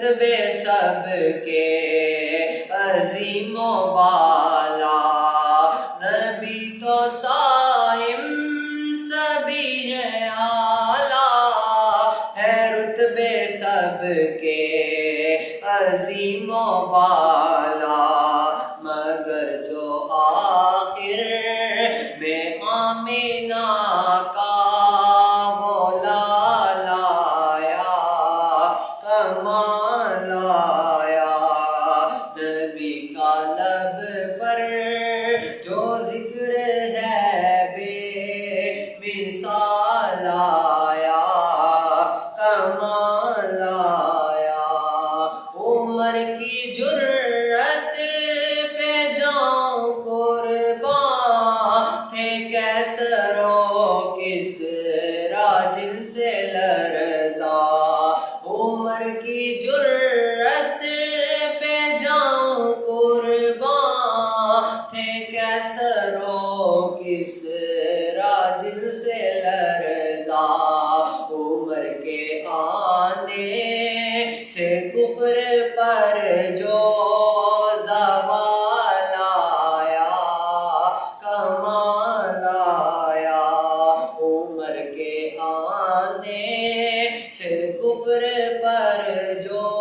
رتبے سب کے عظیم و بالا، نبی تو صائم سبھی ہے اعلیٰ، ہے رتبے سب کے عظیم و بالا، مگر جو آخر میں آمینہ کا وہ لالا آیا، کمال آیا، نبی کا لب پر جو ذکر ہے بے مثال آیا، کمال آیا، عمر کی جرت پہ جاؤں قربان، تھے کیسر و کسریٰ جن سے لرزاں، عمر کی جرت پہ جاؤں قربان، تھے کیسر و کسریٰ جن سے لرزاں، عمر کے آنے سے کفر پر جو زوال آیا، کمال آیا، عمر کے آنے سے کفر پر جو